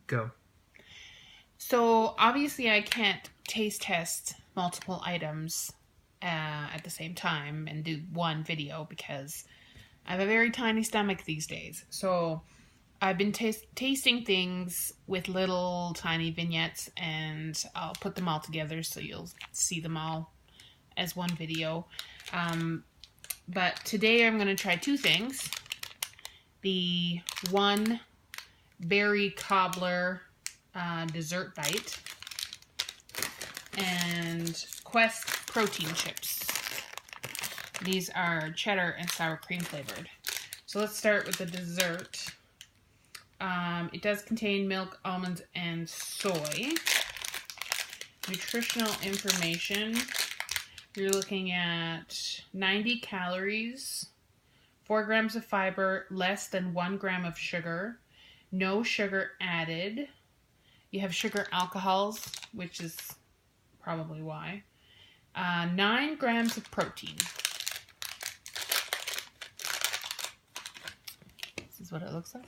Go. So obviously I can't taste test multiple items at the same time and do one video because I have a very tiny stomach these days. So I've been tasting things with little tiny vignettes, and I'll put them all together so you'll see them all as one video. But today I'm going to try two things. The one berry cobbler dessert bite and Quest protein chips. These are cheddar and sour cream flavored. So let's start with the dessert. It does contain milk, almonds, and soy. Nutritional information. You're looking at 90 calories, 4 grams of fiber, less than 1 gram of sugar, no sugar added. You have sugar alcohols, which is probably why. 9 grams of protein. This is what it looks like.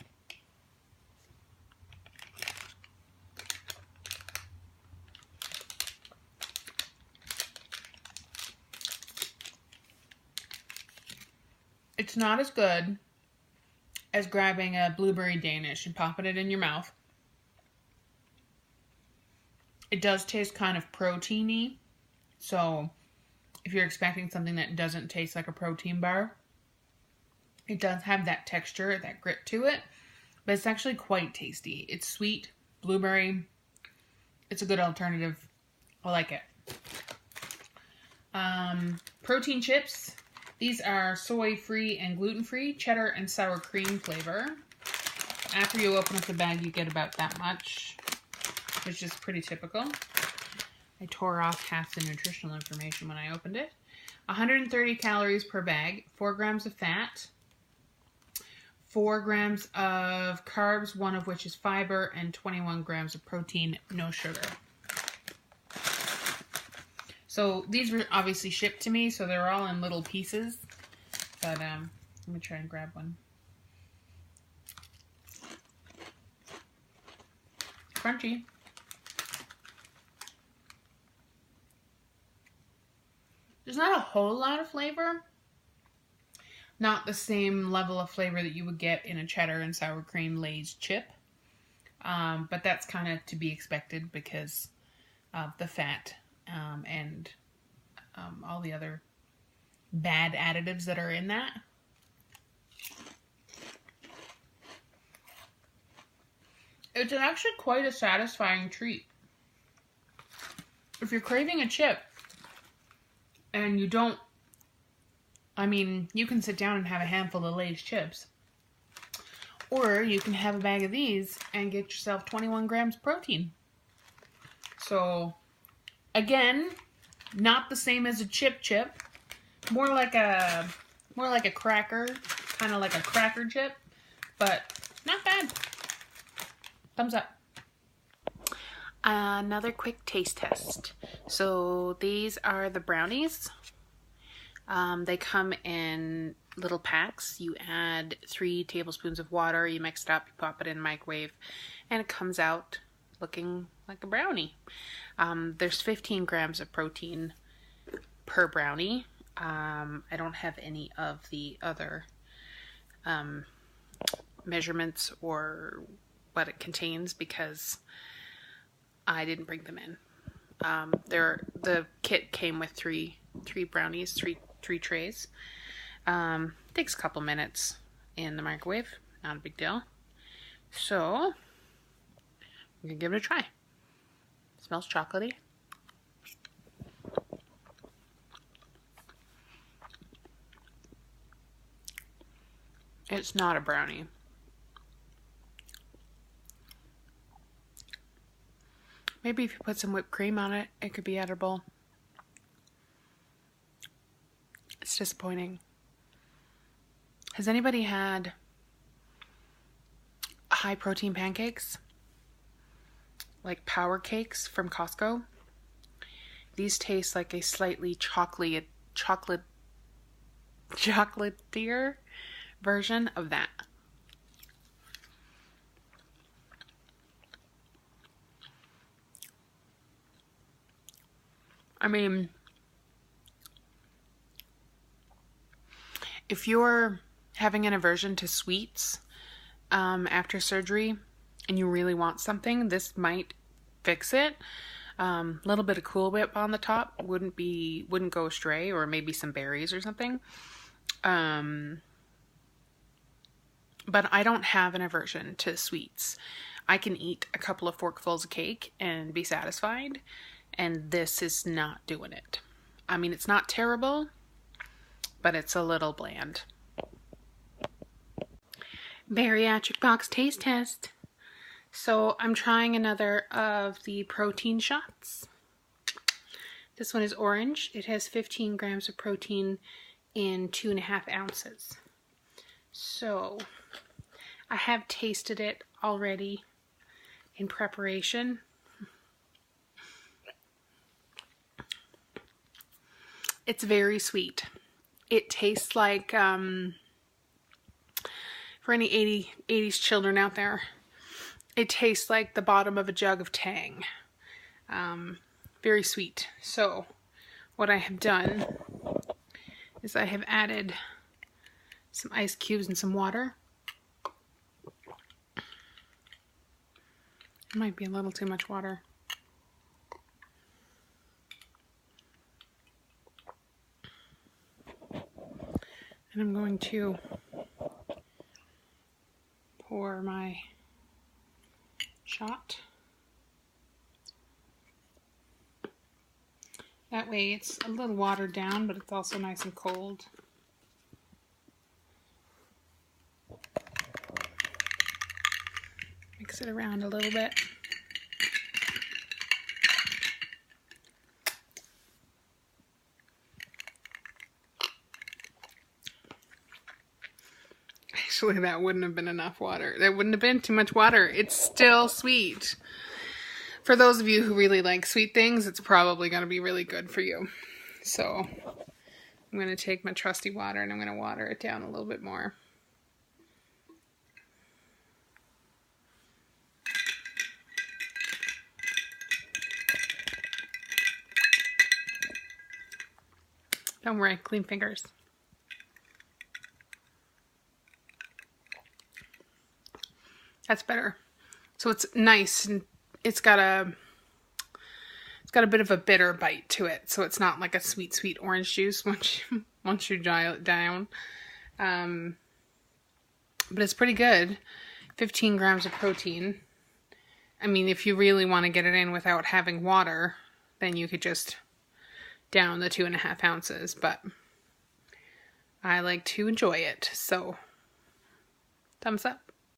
It's not as good as grabbing a blueberry Danish and popping it in your mouth. It does taste kind of proteiny, so if you're expecting something that doesn't taste like a protein bar, it does have that texture, that grit to it, but it's actually quite tasty. It's sweet, blueberry. It's a good alternative. I like it. Protein chips. These are soy-free and gluten-free, cheddar and sour cream flavor. After you open up the bag, you get about that much, which is pretty typical. I tore off half the nutritional information when I opened it. 130 calories per bag, 4 grams of fat, 4 grams of carbs, one of which is fiber, and 21 grams of protein, no sugar. So these were obviously shipped to me, so they're all in little pieces. But let me try and grab one. Crunchy. There's not a whole lot of flavor. Not the same level of flavor that you would get in a cheddar and sour cream Lay's chip. But that's kind of to be expected because of the fat and all the other bad additives that are in that. It's actually quite a satisfying treat. If you're craving a chip and you don't, you can sit down and have a handful of Lay's chips. Or you can have a bag of these and get yourself 21 grams protein. So, again, not the same as a chip. More like a cracker, kind of like a cracker chip, but not bad. Thumbs up. Another quick taste test. So these are the brownies. They come in little packs. You add 3 tablespoons of water, you mix it up, you pop it in the microwave, and it comes out looking like a brownie. There's 15 grams of protein per brownie. I don't have any of the other measurements or what it contains because I didn't bring them in. The kit came with three brownies, three trays. Takes a couple minutes in the microwave, not a big deal. So we can give it a try. Smells chocolatey. It's not a brownie. Maybe if you put some whipped cream on it, it could be edible. It's disappointing. Has anybody had high protein pancakes? Like power cakes from Costco? These taste like a slightly chocolatier version of that. I mean, if you're having an aversion to sweets after surgery and you really want something, this might fix it. A little bit of Cool Whip on the top wouldn't go astray, or maybe some berries or something. But I don't have an aversion to sweets. I can eat a couple of forkfuls of cake and be satisfied, and this is not doing it. I mean, it's not terrible, but it's a little bland. Bariatric box taste test. So I'm trying another of the protein shots. This one is orange. It has 15 grams of protein in 2.5 ounces. So I have tasted it already in preparation. It's very sweet. It tastes like, for any 80s children out there, it tastes like the bottom of a jug of Tang. Very sweet. So what I have done is I have added some ice cubes and some water. It might be a little too much water. And I'm going to pour my shot. That way it's a little watered down, but it's also nice and cold. Mix it around a little bit. Actually, that wouldn't have been enough water. That wouldn't have been too much water. It's still sweet. For those of you who really like sweet things, it's probably going to be really good for you. So I'm going to take my trusty water and I'm going to water it down a little bit more. Don't worry, clean fingers. That's better. So it's nice, and it's got a bit of a bitter bite to it. So it's not like a sweet orange juice once you dial it down. But it's pretty good. 15 grams of protein. I mean, if you really want to get it in without having water, then you could just down the 2.5 ounces. But I like to enjoy it. So thumbs up.